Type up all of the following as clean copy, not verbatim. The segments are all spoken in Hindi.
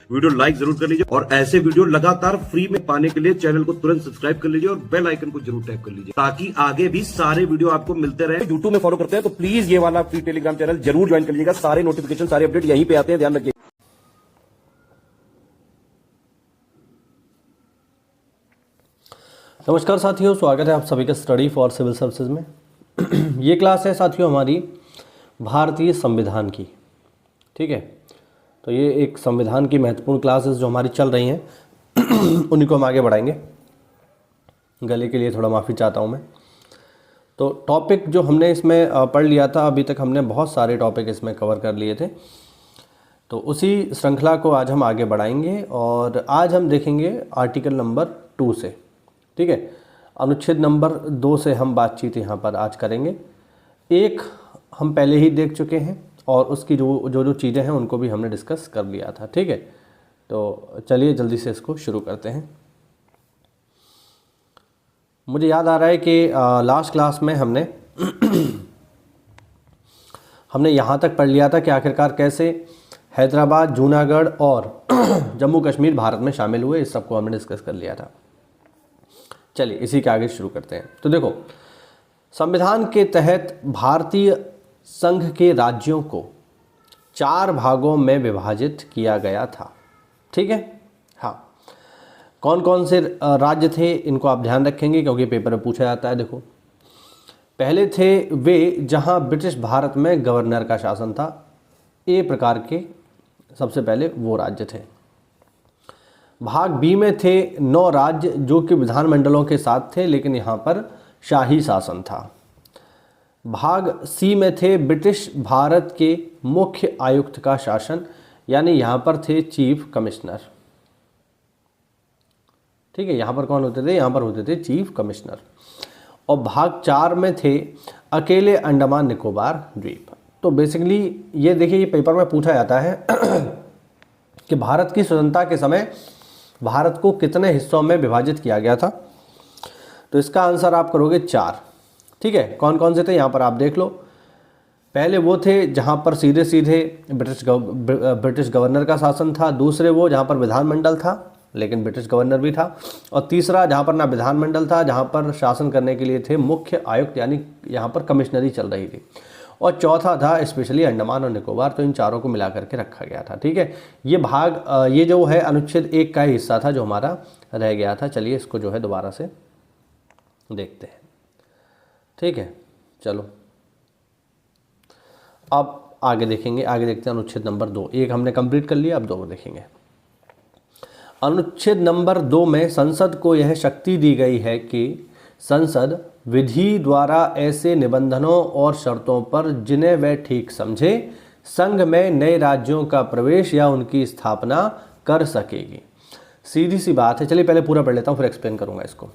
वीडियो लाइक जरूर कर लीजिए और ऐसे वीडियो लगातार फ्री में पाने के लिए चैनल को तुरंत सब्सक्राइब कर लीजिए और बेल आइकन को जरूर टैप कर लीजिए ताकि आगे भी सारे वीडियो आपको मिलते रहे। यूट्यूब में फॉलो करते हैं तो प्लीज ये वाला फ्री टेलीग्राम चैनल जरूर ज्वाइन कर लीजिएगा। सारे नोटिफिकेशन सारे अपडेट यहीं पे आते हैं, ध्यान रखिए। नमस्कार साथियों, स्वागत है आप सभी का स्टडी फॉर सिविल सर्विसेज में। ये क्लास है साथियों हमारी भारतीय संविधान की। ठीक है, तो ये एक संविधान की महत्वपूर्ण क्लासेस जो हमारी चल रही हैं उन्हीं को हम आगे बढ़ाएंगे। गले के लिए थोड़ा माफ़ी चाहता हूँ मैं। तो टॉपिक जो हमने इसमें पढ़ लिया था, अभी तक हमने बहुत सारे टॉपिक इसमें कवर कर लिए थे, तो उसी श्रृंखला को आज हम आगे बढ़ाएंगे और आज हम देखेंगे आर्टिकल नंबर 2 से। ठीक है, अनुच्छेद नंबर 2 से हम बातचीत यहाँ पर आज करेंगे। एक हम पहले ही देख चुके हैं और उसकी जो चीज़ें हैं उनको भी हमने डिस्कस कर लिया था। ठीक है, तो चलिए जल्दी से इसको शुरू करते हैं। मुझे याद आ रहा है कि लास्ट क्लास में हमने यहाँ तक पढ़ लिया था कि आखिरकार कैसे हैदराबाद, जूनागढ़ और जम्मू कश्मीर भारत में शामिल हुए। इस सबको हमने डिस्कस कर लिया था। चलिए इसी के आगे शुरू करते हैं। तो देखो, संविधान के तहत भारतीय संघ के राज्यों को 4 भागों में विभाजित किया गया था। ठीक है, हाँ, कौन कौन से राज्य थे इनको आप ध्यान रखेंगे क्योंकि पेपर में पूछा जाता है। देखो, पहले थे वे जहां ब्रिटिश भारत में गवर्नर का शासन था। ए प्रकार के सबसे पहले वो राज्य थे। भाग बी में थे 9 राज्य जो कि विधानमंडलों के साथ थे लेकिन यहाँ पर शाही शासन था। भाग सी में थे ब्रिटिश भारत के मुख्य आयुक्त का शासन, यानी यहाँ पर थे चीफ कमिश्नर। ठीक है, यहाँ पर कौन होते थे? यहाँ पर होते थे चीफ कमिश्नर। और भाग 4 में थे अकेले अंडमान निकोबार द्वीप। तो बेसिकली ये देखिए, ये पेपर में पूछा जाता है कि भारत की स्वतंत्रता के समय भारत को कितने हिस्सों में विभाजित किया गया था। तो इसका आंसर आप करोगे 4। ठीक है, कौन कौन से थे यहाँ पर आप देख लो। पहले वो थे जहाँ पर सीधे सीधे ब्रिटिश गवर्नर का शासन था। दूसरे वो जहाँ पर विधानमंडल था लेकिन ब्रिटिश गवर्नर भी था। और तीसरा जहाँ पर ना विधानमंडल था, जहाँ पर शासन करने के लिए थे मुख्य आयुक्त, यानी यहाँ पर कमिश्नरी चल रही थी। और चौथा था स्पेशली अंडमान और निकोबार। तो इन चारों को मिला करके रखा गया था। ठीक है, ये भाग ये जो है अनुच्छेद 1 का ही हिस्सा था जो हमारा रह गया था। चलिए इसको जो है दोबारा से देखते हैं। ठीक है, चलो अब आगे देखेंगे। आगे देखते हैं अनुच्छेद नंबर 2। 1 हमने कंप्लीट कर लिया, अब 2 देखेंगे। अनुच्छेद नंबर 2 में संसद को यह शक्ति दी गई है कि संसद विधि द्वारा ऐसे निबंधनों और शर्तों पर जिन्हें वह ठीक समझे संघ में नए राज्यों का प्रवेश या उनकी स्थापना कर सकेगी। सीधी सी बात है। चलिए पहले पूरा पढ़ लेता हूँ फिर एक्सप्लेन करूँगा इसको।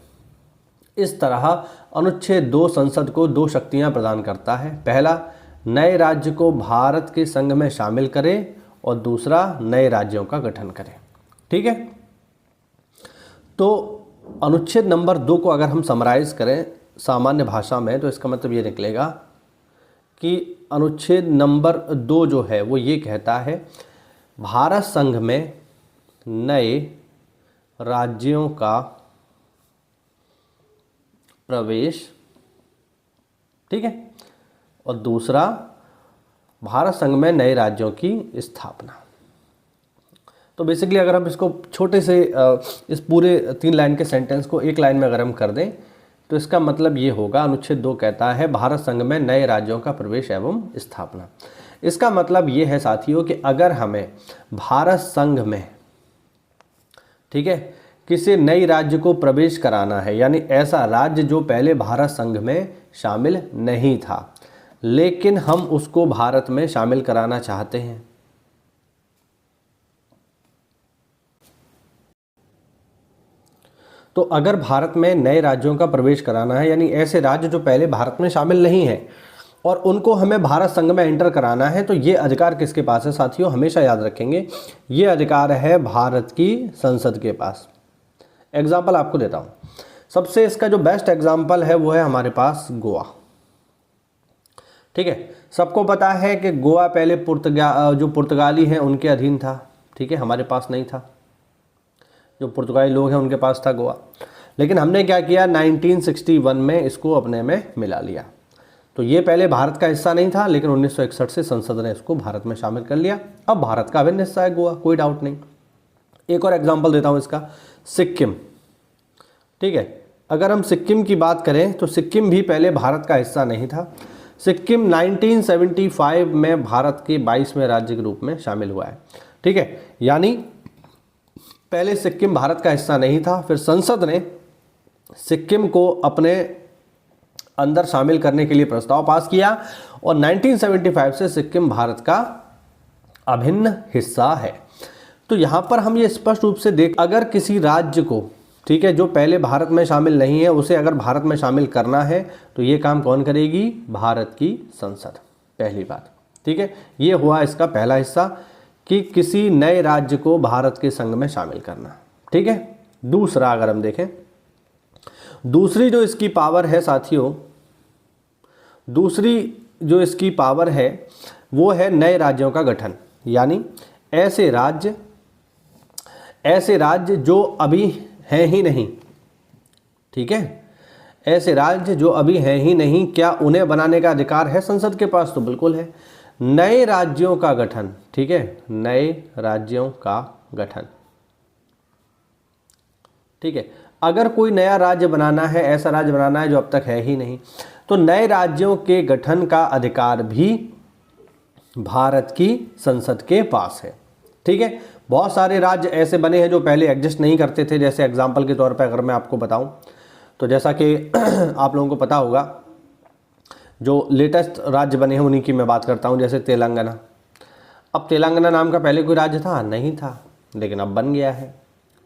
इस तरह अनुच्छेद 2 संसद को 2 शक्तियाँ प्रदान करता है। पहला, नए राज्य को भारत के संघ में शामिल करे और दूसरा, नए राज्यों का गठन करे। ठीक है, तो अनुच्छेद नंबर 2 को अगर हम समराइज करें सामान्य भाषा में तो इसका मतलब ये निकलेगा कि अनुच्छेद नंबर 2 जो है वो ये कहता है भारत संघ में नए राज्यों का प्रवेश। ठीक है, और दूसरा, भारत संघ में नए राज्यों की स्थापना। तो बेसिकली अगर हम इसको छोटे से इस पूरे 3 लाइन के सेंटेंस को 1 लाइन में अगर हम कर दें तो इसका मतलब ये होगा, अनुच्छेद 2 कहता है भारत संघ में नए राज्यों का प्रवेश एवं स्थापना। इसका मतलब ये है साथियों कि अगर हमें भारत संघ में, ठीक है, किसी नई राज्य को प्रवेश कराना है, यानी ऐसा राज्य जो पहले भारत संघ में शामिल नहीं था लेकिन हम उसको भारत में शामिल कराना चाहते हैं, तो अगर भारत में नए राज्यों का प्रवेश कराना है, यानी ऐसे राज्य जो पहले भारत में शामिल नहीं हैं और उनको हमें भारत संघ में एंटर कराना है, तो ये अधिकार किसके पास है साथियों? हमेशा याद रखेंगे, ये अधिकार है भारत की संसद के पास। एग्जाम्पल आपको देता हूँ। सबसे इसका जो बेस्ट एग्जाम्पल है वो है हमारे पास गोवा। ठीक है, सबको पता है कि गोवा पहले पुर्तगाली हैं उनके अधीन था। ठीक है, हमारे पास नहीं था, जो पुर्तगाली लोग हैं उनके पास था गोवा। लेकिन हमने क्या किया, 1961 में इसको अपने में मिला लिया। तो ये पहले भारत का हिस्सा नहीं था, लेकिन 1961 से संसद ने इसको भारत में शामिल कर लिया। अब भारत का अभिन्न हिस्सा है गोवा, कोई डाउट नहीं। एक और एग्जांपल देता हूँ इसका, सिक्किम। ठीक है, अगर हम सिक्किम की बात करें तो सिक्किम भी पहले भारत का हिस्सा नहीं था। सिक्किम 1975 में भारत के 22वें राज्य के रूप में शामिल हुआ है। ठीक है, यानी पहले सिक्किम भारत का हिस्सा नहीं था, फिर संसद ने सिक्किम को अपने अंदर शामिल करने के लिए प्रस्ताव पास किया और 1975 से सिक्किम भारत का अभिन्न हिस्सा है। तो यहाँ पर हम ये स्पष्ट रूप से देख, अगर किसी राज्य को, ठीक है, जो पहले भारत में शामिल नहीं है, उसे अगर भारत में शामिल करना है तो ये काम कौन करेगी, भारत की संसद, पहली बात। ठीक है, ये हुआ इसका पहला हिस्सा कि किसी नए राज्य को भारत के संघ में शामिल करना। ठीक है, दूसरा अगर हम देखें, दूसरी जो इसकी पावर है साथियों, दूसरी जो इसकी पावर है वो है नए राज्यों का गठन। यानी ऐसे राज्य जो अभी हैं ही नहीं, ठीक है, ऐसे राज्य जो अभी हैं ही नहीं, क्या उन्हें बनाने का अधिकार है संसद के पास? तो बिल्कुल है। नए राज्यों का गठन, ठीक है, नए राज्यों का गठन। ठीक है, अगर कोई नया राज्य बनाना है, ऐसा राज्य बनाना है जो अब तक है ही नहीं, तो नए राज्यों के गठन का अधिकार भी भारत की संसद के पास है। ठीक है, बहुत सारे राज्य ऐसे बने हैं जो पहले एग्जिस्ट नहीं करते थे। जैसे एग्जाम्पल के तौर पर अगर मैं आपको बताऊं तो जैसा कि आप लोगों को पता होगा, जो लेटेस्ट राज्य बने हैं उन्हीं की मैं बात करता हूं, जैसे तेलंगाना। अब तेलंगाना नाम का पहले कोई राज्य था? नहीं था, लेकिन अब बन गया है।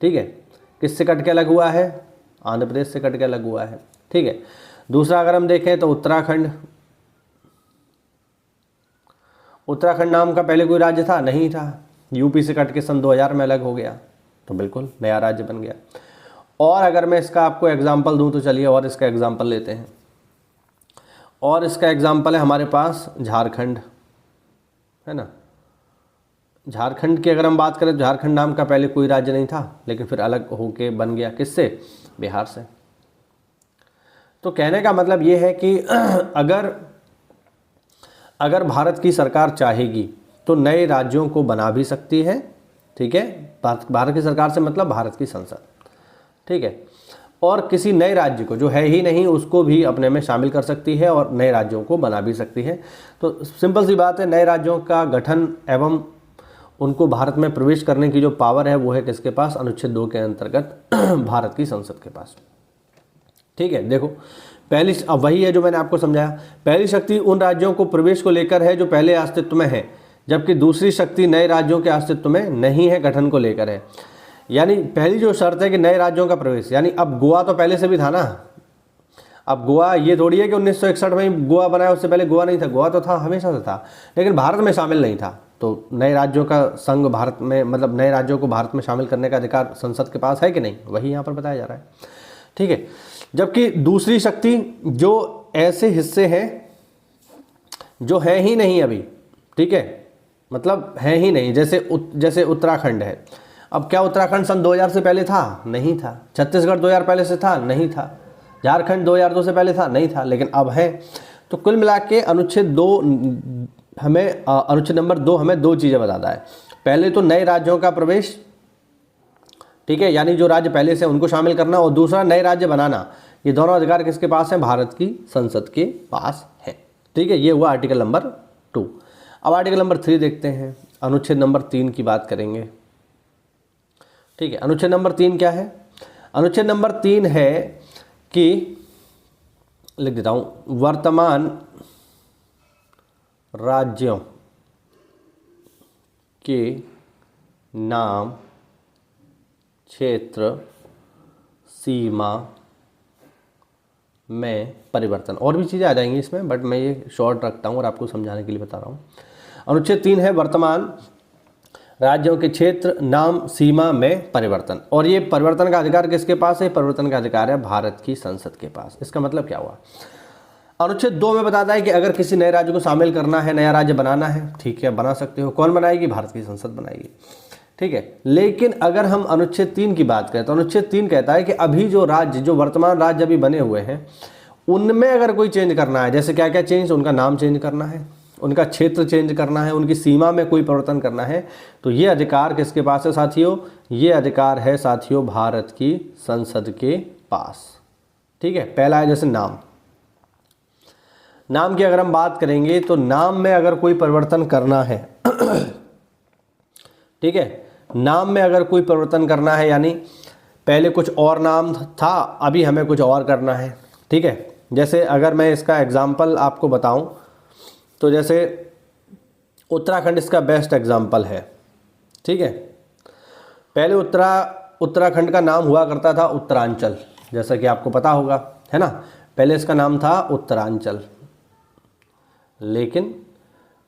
ठीक है, किससे कट के अलग हुआ है? आंध्र प्रदेश से कट के अलग हुआ है। ठीक है, दूसरा अगर हम देखें तो उत्तराखंड नाम का पहले कोई राज्य था? नहीं था, यूपी से कट के सन 2000 में अलग हो गया, तो बिल्कुल नया राज्य बन गया। और अगर मैं इसका आपको एग्जाम्पल दूं तो चलिए और इसका एग्जाम्पल लेते हैं। और इसका एग्जाम्पल है हमारे पास झारखंड, है ना। झारखंड की अगर हम बात करें तो झारखंड नाम का पहले कोई राज्य नहीं था, लेकिन फिर अलग होके बन गया। किससे? बिहार से। तो कहने का मतलब ये है कि अगर भारत की सरकार चाहेगी तो नए राज्यों को बना भी सकती है। ठीक है, भारत की सरकार से मतलब भारत की संसद। ठीक है, और किसी नए राज्य को जो है ही नहीं उसको भी अपने में शामिल कर सकती है और नए राज्यों को बना भी सकती है। तो सिंपल सी बात है, नए राज्यों का गठन एवं उनको भारत में प्रवेश करने की जो पावर है वो है किसके पास? अनुच्छेद 2 के अंतर्गत भारत की संसद के पास। ठीक है, देखो पहली, अब वही है जो मैंने आपको समझाया, पहली शक्ति उन राज्यों को प्रवेश को लेकर है जो पहले अस्तित्व में है, जबकि दूसरी शक्ति नए राज्यों के अस्तित्व में नहीं है, गठन को लेकर है। यानी पहली जो शर्त है कि नए राज्यों का प्रवेश, यानी अब गोवा तो पहले से भी था ना। अब गोवा ये थोड़ी है कि 1961 में ही गोवा बनाया, उससे पहले गोवा नहीं था, गोवा तो था, हमेशा से था, लेकिन भारत में शामिल नहीं था। तो नए राज्यों का संघ भारत में, मतलब नए राज्यों को भारत में शामिल करने का अधिकार संसद के पास है कि नहीं, वही यहाँ पर बताया जा रहा है। ठीक है, जबकि दूसरी शक्ति जो ऐसे हिस्से हैं जो है ही नहीं अभी, ठीक है, मतलब है ही नहीं, जैसे उत्तराखंड है। अब क्या उत्तराखंड सन 2000 से पहले था? नहीं था। छत्तीसगढ़ 2000 पहले से था? नहीं था। झारखंड 2002 से पहले था? नहीं था, लेकिन अब है। तो कुल मिला के अनुच्छेद नंबर 2 हमें दो चीज़ें बताता है। पहले तो नए राज्यों का प्रवेश, ठीक है, यानी जो राज्य पहले से उनको शामिल करना, और दूसरा नए राज्य बनाना। ये दोनों अधिकार किसके पास है? भारत की संसद के पास है। ठीक है, ये हुआ आर्टिकल नंबर 2। अब आर्टिकल नंबर 3 देखते हैं, अनुच्छेद नंबर 3 की बात करेंगे। ठीक है, अनुच्छेद नंबर 3 क्या है? अनुच्छेद नंबर 3 है कि, लिख देता हूं, वर्तमान राज्यों के नाम, क्षेत्र, सीमा में परिवर्तन। और भी चीज़ें आ जाएंगी इसमें, बट मैं ये शॉर्ट रखता हूँ और आपको समझाने के लिए बता रहा हूँ। अनुच्छेद 3 है वर्तमान राज्यों के क्षेत्र, नाम, सीमा में परिवर्तन। और ये परिवर्तन का अधिकार किसके पास है? परिवर्तन का अधिकार है भारत की संसद के पास। इसका मतलब क्या हुआ? अनुच्छेद 2 में बताता है कि अगर किसी नए राज्य को शामिल करना है, नया राज्य बनाना है, ठीक है, बना सकते हो। कौन बनाएगी? भारत की संसद बनाएगी। ठीक है। लेकिन अगर हम अनुच्छेद 3 की बात करें तो अनुच्छेद 3 कहता है कि अभी जो राज्य, जो वर्तमान राज्य अभी बने हुए हैं, उनमें अगर कोई चेंज करना है, जैसे क्या क्या चेंज, उनका नाम चेंज करना है, उनका क्षेत्र चेंज करना है, उनकी सीमा में कोई परिवर्तन करना है, तो ये अधिकार किसके पास है साथियों? ये अधिकार है साथियों भारत की संसद के पास। ठीक है। पहला है जैसे नाम। नाम की अगर हम बात करेंगे तो नाम में अगर कोई परिवर्तन करना है ठीक है, नाम में अगर कोई परिवर्तन करना है, यानी पहले कुछ और नाम था, अभी हमें कुछ और करना है। ठीक है। जैसे अगर मैं इसका एग्जाम्पल आपको बताऊं तो जैसे उत्तराखंड इसका बेस्ट एग्जाम्पल है। ठीक है। पहले उत्तराखंड का नाम हुआ करता था उत्तरांचल, जैसा कि आपको पता होगा, है ना। पहले इसका नाम था उत्तरांचल, लेकिन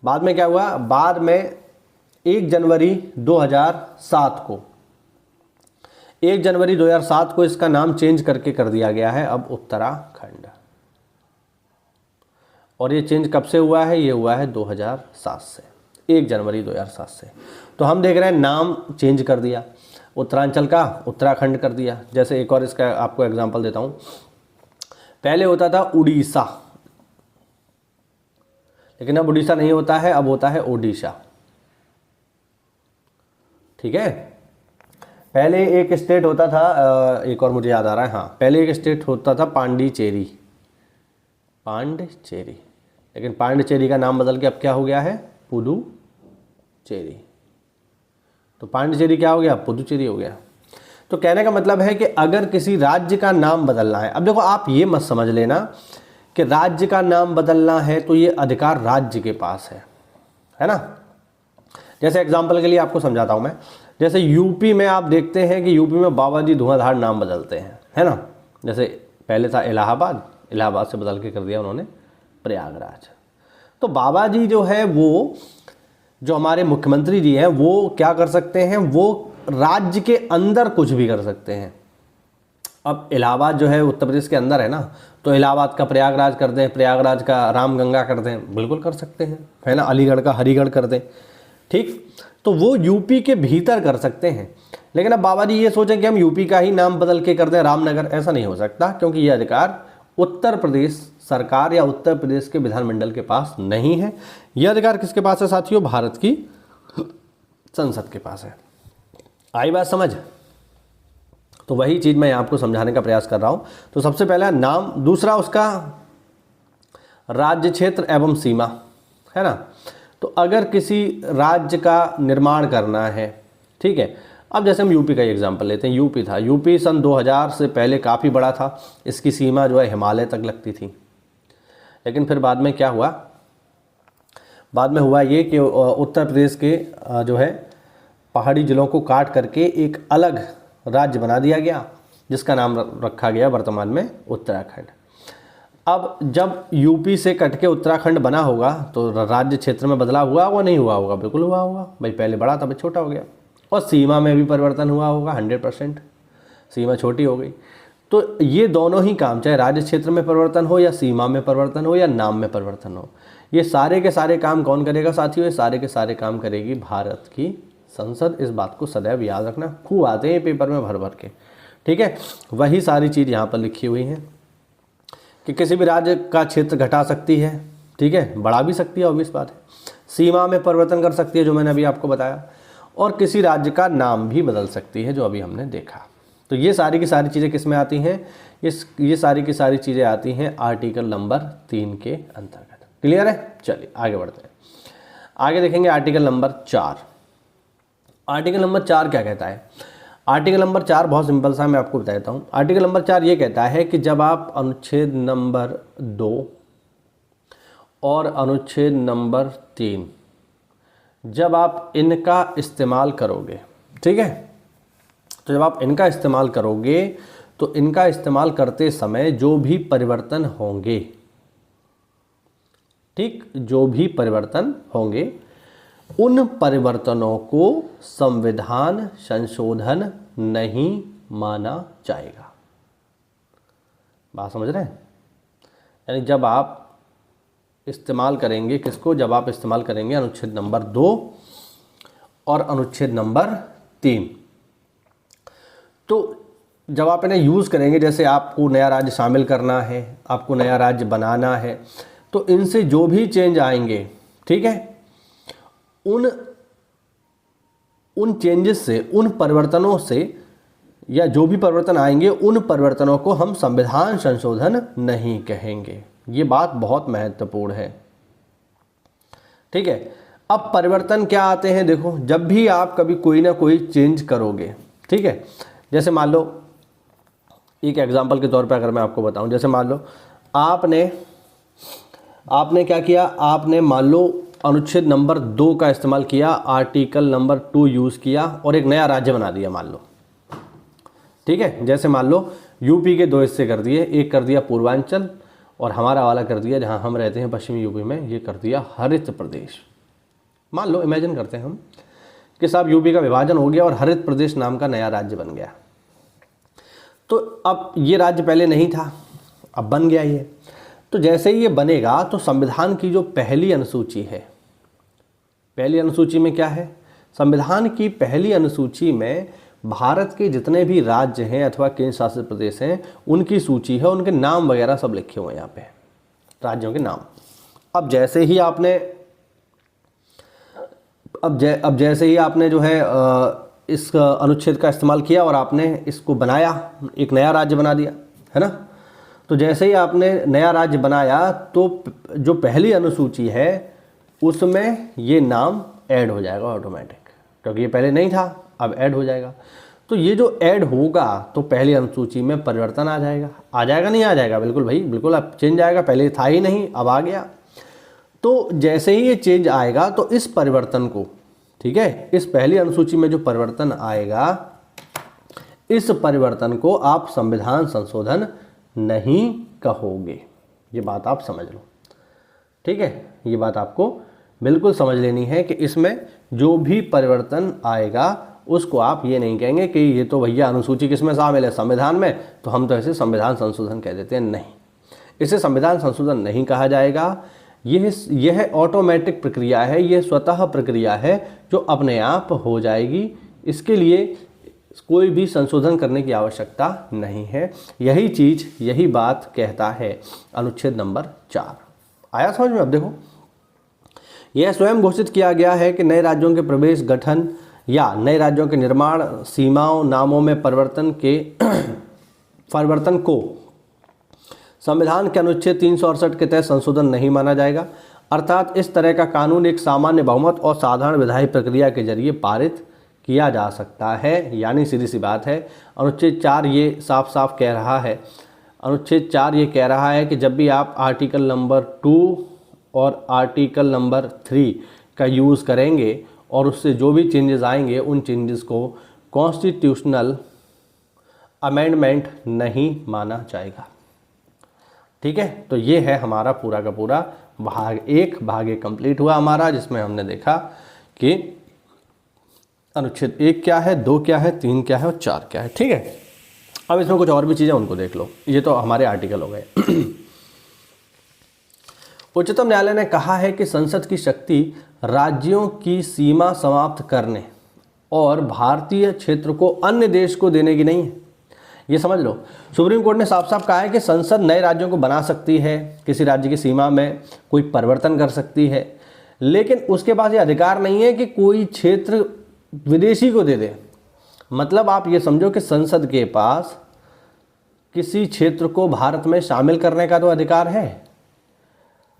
बाद में क्या हुआ? बाद में 1 जनवरी 2007 को 1 जनवरी 2007 को इसका नाम चेंज करके कर दिया गया है अब उत्तराखंड। और ये चेंज कब से हुआ है? ये हुआ है 2007 से, 1 जनवरी 2007 से। तो हम देख रहे हैं नाम चेंज कर दिया, उत्तरांचल का उत्तराखंड कर दिया। जैसे एक और इसका आपको एग्जांपल देता हूँ। पहले होता था उड़ीसा, लेकिन अब उड़ीसा नहीं होता है, अब होता है ओडिशा। ठीक है। पहले एक स्टेट होता था, एक और मुझे याद आ रहा है, हाँ, पहले एक स्टेट होता था पांडिचेरी, लेकिन पांडिचेरी का नाम बदल के अब क्या हो गया है? पुदुचेरी। तो पांडिचेरी क्या हो गया? पुदुचेरी हो गया। तो कहने का मतलब है कि अगर किसी राज्य का नाम बदलना है, अब देखो आप ये मत समझ लेना कि राज्य का नाम बदलना है तो ये अधिकार राज्य के पास है ना। जैसे एग्जाम्पल के लिए आपको समझाता हूं मैं। जैसे यूपी में आप देखते हैं कि यूपी में बाबा जी धुआंधार नाम बदलते हैं, है ना। जैसे पहले था इलाहाबाद, इलाहाबाद से बदल के कर दिया उन्होंने प्रयागराज। तो बाबा जी जो है, वो जो हमारे मुख्यमंत्री जी हैं, वो क्या कर सकते हैं? वो राज्य के अंदर कुछ भी कर सकते हैं। अब इलाहाबाद जो है उत्तर प्रदेश के अंदर है ना, तो इलाहाबाद का प्रयागराज कर दें, प्रयागराज का रामगंगा कर दें, बिल्कुल कर सकते हैं, है ना। अलीगढ़ का हरिगढ़ कर दें, ठीक। तो वो यूपी के भीतर कर सकते हैं। लेकिन अब बाबा जी ये सोचें कि हम यूपी का ही नाम बदल के कर दें रामनगर, ऐसा नहीं हो सकता, क्योंकि ये अधिकार उत्तर प्रदेश सरकार या उत्तर प्रदेश के विधानमंडल के पास नहीं है। यह अधिकार किसके पास है साथियों? भारत की संसद के पास है। आई बात समझ? तो वही चीज़ मैं आपको समझाने का प्रयास कर रहा हूँ। तो सबसे पहला नाम, दूसरा उसका राज्य क्षेत्र एवं सीमा, है ना। तो अगर किसी राज्य का निर्माण करना है, ठीक है। अब जैसे हम यूपी का ही एग्जांपल लेते हैं। यूपी था, यूपी सन 2000 से पहले काफ़ी बड़ा था, इसकी सीमा जो है हिमालय तक लगती थी। लेकिन फिर बाद में क्या हुआ? बाद में हुआ ये कि उत्तर प्रदेश के जो है पहाड़ी जिलों को काट करके एक अलग राज्य बना दिया गया, जिसका नाम रखा गया वर्तमान में उत्तराखंड। अब जब यूपी से कट के उत्तराखंड बना होगा तो राज्य क्षेत्र में बदलाव हुआ होगा, नहीं हुआ होगा? बिल्कुल हुआ होगा भाई, पहले बड़ा था, अब छोटा हो गया। और सीमा में भी परिवर्तन हुआ होगा, 100% सीमा छोटी हो गई। तो ये दोनों ही काम, चाहे राज्य क्षेत्र में परिवर्तन हो या सीमा में परिवर्तन हो या नाम में परिवर्तन हो, ये सारे के सारे काम कौन करेगा साथियों? ये सारे के सारे काम करेगी भारत की संसद। इस बात को सदैव याद रखना, खूब आते हैं पेपर में भर भर के, ठीक है। वही सारी चीज़ यहाँ पर लिखी हुई है कि किसी भी राज्य का क्षेत्र घटा सकती है, ठीक है, बढ़ा भी सकती है, ऑब्वियस बात है। सीमा में परिवर्तन कर सकती है, जो मैंने अभी आपको बताया, और किसी राज्य का नाम भी बदल सकती है, जो अभी हमने देखा। तो ये सारी की सारी चीज़ें किस में आती हैं? ये सारी की सारी चीज़ें आती हैं आर्टिकल नंबर 3 के अंतर्गत। क्लियर है? चलिए आगे बढ़ते हैं। आगे देखेंगे आर्टिकल नंबर 4। आर्टिकल नंबर 4 क्या कहता है? आर्टिकल नंबर 4 बहुत सिंपल सा, मैं आपको बता देता हूँ। आर्टिकल नंबर 4 ये कहता है कि जब आप अनुच्छेद नंबर 2 और अनुच्छेद नंबर 3 जब आप इनका इस्तेमाल करोगे, ठीक है, तो जब आप इनका इस्तेमाल करोगे तो इनका इस्तेमाल करते समय जो भी परिवर्तन होंगे, ठीक, जो भी परिवर्तन होंगे, उन परिवर्तनों को संविधान संशोधन नहीं माना जाएगा। बात समझ रहे हैं? यानी जब आप इस्तेमाल करेंगे किसको? जब आप इस्तेमाल करेंगे अनुच्छेद नंबर 2 और अनुच्छेद नंबर 3। तो जब आप इन्हें यूज़ करेंगे, जैसे आपको नया राज्य शामिल करना है, आपको नया राज्य बनाना है, तो इनसे जो भी चेंज आएंगे, ठीक है, उन चेंजेस से, उन परिवर्तनों से, या जो भी परिवर्तन आएंगे उन परिवर्तनों को हम संविधान संशोधन नहीं कहेंगे। ये बात बहुत महत्वपूर्ण है, ठीक है। अब परिवर्तन क्या आते हैं, देखो, जब भी आप कभी कोई ना कोई चेंज करोगे, ठीक है, जैसे मान लो एक एग्जांपल के तौर पे अगर मैं आपको बताऊं, जैसे मान लो आपने क्या किया, आपने मान लो अनुच्छेद नंबर 2 का इस्तेमाल किया, आर्टिकल नंबर 2 यूज़ किया और एक नया राज्य बना दिया, मान लो, ठीक है। जैसे मान लो यूपी के 2 हिस्से कर दिए, एक कर दिया पूर्वांचल और हमारा वाला कर दिया जहां हम रहते हैं पश्चिमी यूपी में, ये कर दिया हरित प्रदेश। मान लो, इमेजिन करते हैं हम कि साहब यूपी का विभाजन हो गया और हरित प्रदेश नाम का नया राज्य बन गया। तो अब ये राज्य पहले नहीं था, अब बन गया ये। तो जैसे ही ये बनेगा तो संविधान की जो पहली अनुसूची है, पहली अनुसूची में क्या है, संविधान की पहली अनुसूची में भारत के जितने भी राज्य हैं अथवा केंद्र शासित प्रदेश हैं उनकी सूची है, उनके नाम वगैरह सब लिखे हुए हैं यहाँ पे, राज्यों के नाम। अब जैसे ही आपने जो है इस अनुच्छेद का इस्तेमाल किया और आपने इसको बनाया, एक नया राज्य बना दिया, है ना। तो जैसे ही आपने नया राज्य बनाया तो जो पहली अनुसूची है उसमें ये नाम ऐड हो जाएगा ऑटोमेटिक, क्योंकि ये पहले नहीं था, अब ऐड हो जाएगा। तो ये जो ऐड होगा तो पहली अनुसूची में परिवर्तन आ जाएगा नहीं आ जाएगा, बिल्कुल भाई बिल्कुल, अब चेंज आएगा, पहले था ही नहीं अब आ गया। तो जैसे ही ये चेंज आएगा तो इस परिवर्तन को, ठीक है, इस पहली अनुसूची में जो परिवर्तन आएगा, इस परिवर्तन को आप संविधान संशोधन नहीं कहोगे। ये बात आप समझ लो, ठीक है, ये बात आपको बिल्कुल समझ लेनी है कि इसमें जो भी परिवर्तन आएगा उसको आप ये नहीं कहेंगे कि ये तो भैया अनुसूची किसमें शामिल है, संविधान में, तो हम तो इसे संविधान संशोधन कह देते हैं। नहीं, इसे संविधान संशोधन नहीं कहा जाएगा। यह ऑटोमेटिक प्रक्रिया है, यह स्वतः प्रक्रिया है जो अपने आप हो जाएगी। इसके लिए कोई भी संशोधन करने की आवश्यकता नहीं है। यही बात कहता है अनुच्छेद नंबर 4। आया समझ में? अब देखो, यह स्वयं घोषित किया गया है कि नए राज्यों के प्रवेश, गठन या नए राज्यों के निर्माण, सीमाओं, नामों में परिवर्तन को संविधान के अनुच्छेद 368 के तहत संशोधन नहीं माना जाएगा। अर्थात इस तरह का कानून एक सामान्य बहुमत और साधारण विधायी प्रक्रिया के जरिए पारित किया जा सकता है। यानी सीधी सी बात है, अनुच्छेद 4 ये साफ साफ कह रहा है, अनुच्छेद 4 ये कह रहा है कि जब भी आप आर्टिकल नंबर 2 और आर्टिकल नंबर 3 का यूज़ करेंगे और उससे जो भी चेंजेस आएंगे उन चेंजेस को कॉन्स्टिट्यूशनल अमेंडमेंट नहीं माना जाएगा। ठीक है, तो ये है हमारा पूरा का पूरा भाग 1 कंप्लीट हुआ हमारा, जिसमें हमने देखा कि अनुच्छेद 1 क्या है, 2 क्या है, 3 क्या है और 4 क्या है। ठीक है, अब इसमें कुछ और भी चीज़ें उनको देख लो। ये तो हमारे आर्टिकल हो गए। उच्चतम न्यायालय ने कहा है कि संसद की शक्ति राज्यों की सीमा समाप्त करने और भारतीय क्षेत्र को अन्य देश को देने की नहीं है। ये समझ लो, सुप्रीम कोर्ट ने साफ साफ कहा है कि संसद नए राज्यों को बना सकती है, किसी राज्य की सीमा में कोई परिवर्तन कर सकती है, लेकिन उसके पास ये अधिकार नहीं है कि कोई क्षेत्र विदेशी को दे दे। मतलब आप ये समझो कि संसद के पास किसी क्षेत्र को भारत में शामिल करने का तो अधिकार है,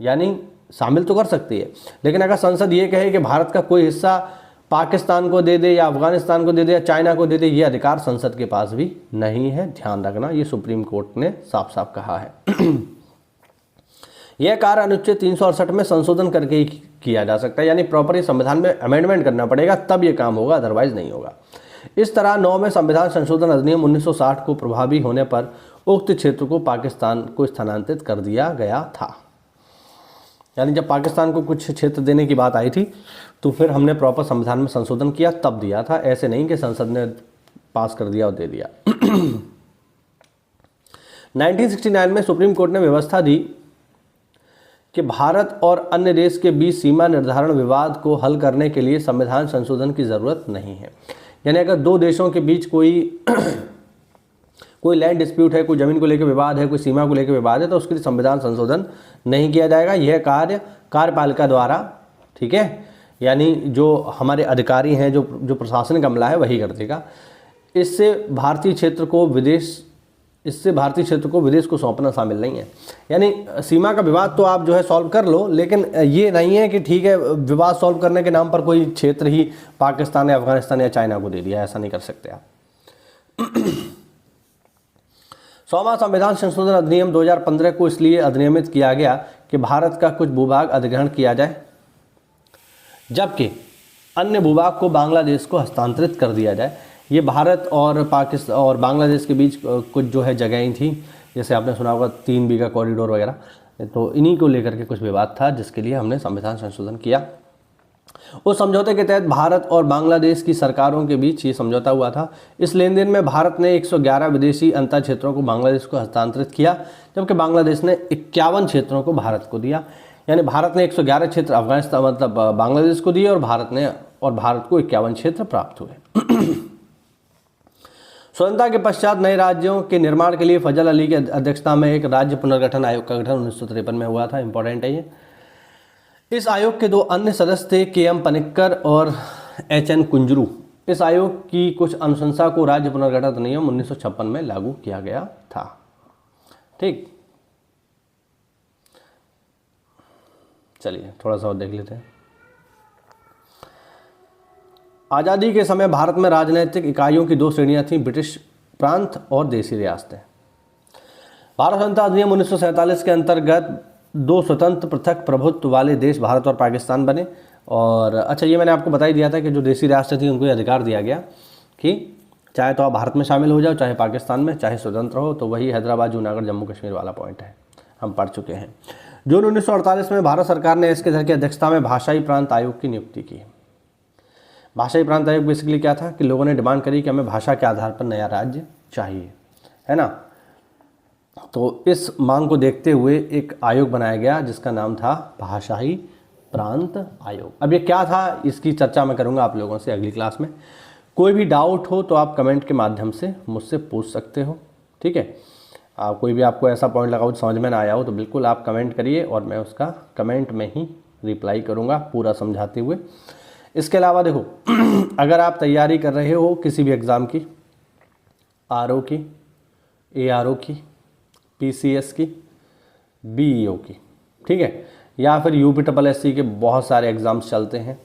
यानी शामिल तो कर सकती है, लेकिन अगर संसद ये कहे कि भारत का कोई हिस्सा पाकिस्तान को दे दे या अफगानिस्तान को दे दे या चाइना को दे दे, ये अधिकार संसद के पास भी नहीं है। ध्यान रखना, ये सुप्रीम कोर्ट ने साफ साफ कहा है। यह कार्य अनुच्छेद 368 में संशोधन करके ही किया जा सकता है, यानी प्रॉपर संविधान में अमेंडमेंट करना पड़ेगा, तब ये काम होगा, अदरवाइज नहीं होगा। इस तरह 9वें संविधान संशोधन अधिनियम 1960 को प्रभावी होने पर उक्त क्षेत्र को पाकिस्तान को स्थानांतरित कर दिया गया था। यानी जब पाकिस्तान को कुछ क्षेत्र देने की बात आई थी तो फिर हमने प्रॉपर संविधान में संशोधन किया, तब दिया था, ऐसे नहीं कि संसद ने पास कर दिया और दे दिया। 1969 में सुप्रीम कोर्ट ने व्यवस्था दी कि भारत और अन्य देश के बीच सीमा निर्धारण विवाद को हल करने के लिए संविधान संशोधन की जरूरत नहीं है। यानी अगर दो देशों के बीच कोई कोई लैंड डिस्प्यूट है, कोई ज़मीन को लेकर विवाद है, कोई सीमा को लेकर विवाद है, तो उसके लिए संविधान संशोधन नहीं किया जाएगा। यह कार्य कार्यपालिका द्वारा, ठीक है, यानी जो हमारे अधिकारी हैं, जो प्रशासनिक अमला है वही कर देगा। इससे भारतीय क्षेत्र को विदेश को सौंपना शामिल नहीं है। यानी सीमा का विवाद तो आप जो है सॉल्व कर लो, लेकिन ये नहीं है कि ठीक है विवाद सॉल्व करने के नाम पर कोई क्षेत्र ही पाकिस्तान या अफगानिस्तान या चाइना को दे दिया, ऐसा नहीं कर सकते आप। 100वां संविधान संशोधन अधिनियम 2015 को इसलिए अधिनियमित किया गया कि भारत का कुछ भूभाग अधिग्रहण किया जाए, जबकि अन्य भूभाग को बांग्लादेश को हस्तांतरित कर दिया जाए। ये भारत और पाकिस्तान और बांग्लादेश के बीच कुछ जो है जगहें थी, जैसे आपने सुना होगा 3 बीघा कॉरिडोर वगैरह, तो इन्हीं को लेकर के कुछ विवाद था, जिसके लिए हमने संविधान संशोधन किया। उस समझौते के तहत भारत और बांग्लादेश की सरकारों के बीच ये समझौता हुआ था। इस लेन देन में भारत ने 111 विदेशी अंतर क्षेत्रों को बांग्लादेश को हस्तांतरित किया, जबकि बांग्लादेश ने 51 क्षेत्रों को भारत को दिया। यानी भारत ने 111 क्षेत्र अफगानिस्तान मतलब बांग्लादेश को दिए और भारत को 51 क्षेत्र प्राप्त हुए। स्वतंत्रता के पश्चात नए राज्यों के निर्माण के लिए फजल अली की अध्यक्षता में एक राज्य पुनर्गठन आयोग का गठन 1953 में हुआ था। इंपॉर्टेंट है ये। इस आयोग के 2 अन्य सदस्य थे, KM पनिक्कर और HN कुंजरू। इस आयोग की कुछ अनुशंसा को राज्य पुनर्गठन अधिनियम 1956 में लागू किया गया था। ठीक, चलिए थोड़ा सा और देख लेते हैं। आज़ादी के समय भारत में राजनीतिक इकाइयों की 2 श्रेणियां थीं, ब्रिटिश प्रांत और देसी रियासतें। भारत स्वतंत्रता अधिनियम 1947 के अंतर्गत 2 स्वतंत्र पृथक प्रभुत्व वाले देश भारत और पाकिस्तान बने। और अच्छा, ये मैंने आपको बता ही दिया था कि जो देसी रियासतें थी उनको ये अधिकार दिया गया कि चाहे तो आप भारत में शामिल हो जाओ, चाहे पाकिस्तान में, चाहे स्वतंत्र हो। तो वही हैदराबाद, जूनागढ़, जम्मू कश्मीर वाला पॉइंट है, हम पढ़ चुके हैं। जून 1948 में भारत सरकार ने एस के धर की अध्यक्षता में भाषाई प्रांत आयोग की नियुक्ति की। भाषाई प्रांत आयोग बेसिकली क्या था कि लोगों ने डिमांड करी कि हमें भाषा के आधार पर नया राज्य चाहिए, है ना। तो इस मांग को देखते हुए एक आयोग बनाया गया जिसका नाम था भाषाई प्रांत आयोग। अब ये क्या था, इसकी चर्चा मैं करूंगा आप लोगों से अगली क्लास में। कोई भी डाउट हो तो आप कमेंट के माध्यम से मुझसे पूछ सकते हो, ठीक है। कोई भी आपको ऐसा पॉइंट लगा हो समझ में ना आया हो तो बिल्कुल आप कमेंट करिए और मैं उसका कमेंट में ही रिप्लाई करूँगा पूरा समझाते हुए। इसके अलावा देखो, अगर आप तैयारी कर रहे हो किसी भी एग्ज़ाम की, RO की, ARO की, PCS की, BEO की, ठीक है, या फिर UPSSC के बहुत सारे एग्ज़ाम्स चलते हैं,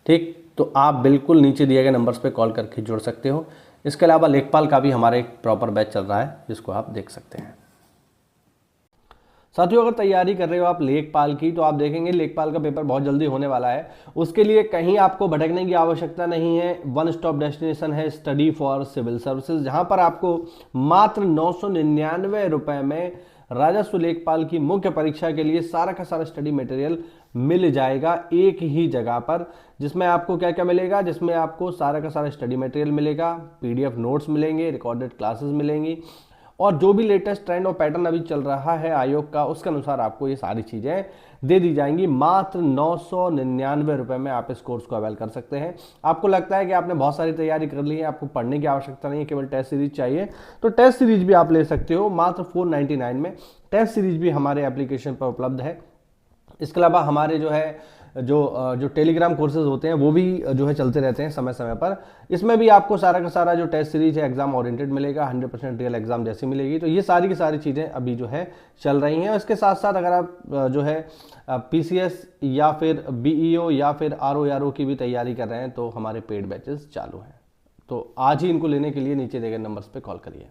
ठीक, तो आप बिल्कुल नीचे दिए गए नंबर्स पे कॉल करके जुड़ सकते हो। इसके अलावा लेखपाल का भी हमारा एक प्रॉपर बैच चल रहा है जिसको आप देख सकते हैं। साथियों, अगर तैयारी कर रहे हो आप लेखपाल की, तो आप देखेंगे लेखपाल का पेपर बहुत जल्दी होने वाला है। उसके लिए कहीं आपको भटकने की आवश्यकता नहीं है। वन स्टॉप डेस्टिनेशन है स्टडी फॉर सिविल सर्विसेज, जहां पर आपको मात्र 999 रुपए में राजस्व लेखपाल की मुख्य परीक्षा के लिए सारा का सारा स्टडी मटेरियल मिल जाएगा एक ही जगह पर। जिसमें आपको क्या क्या मिलेगा, जिसमें आपको सारा का सारा स्टडी मटेरियल मिलेगा, PDF नोट्स मिलेंगे, रिकॉर्डेड क्लासेस मिलेंगी, और जो भी लेटेस्ट ट्रेंड और पैटर्न अभी चल रहा है आयोग का उसके अनुसार आपको ये सारी चीज़ें दे दी जाएंगी। मात्र 999 रुपये में आप इस कोर्स को अवेल कर सकते हैं। आपको लगता है कि आपने बहुत सारी तैयारी कर ली है, आपको पढ़ने की आवश्यकता नहीं है, केवल टेस्ट सीरीज चाहिए, तो टेस्ट सीरीज भी आप ले सकते हो मात्र 499 में। टेस्ट सीरीज भी हमारे एप्लीकेशन पर उपलब्ध है। इसके अलावा हमारे जो टेलीग्राम कोर्सेज होते हैं वो भी जो है चलते रहते हैं समय समय पर। इसमें भी आपको सारा का सारा जो टेस्ट सीरीज है एग्जाम ओरिएंटेड मिलेगा, 100% रियल एग्जाम जैसी मिलेगी। तो ये सारी की सारी चीज़ें अभी जो है चल रही हैं। इसके साथ साथ अगर आप जो है PCS या फिर BEO या फिर RO की भी तैयारी कर रहे हैं तो हमारे पेड बैचेस चालू हैं। तो आज ही इनको लेने के लिए नीचे दिए गए नंबर्स पर कॉल करिए।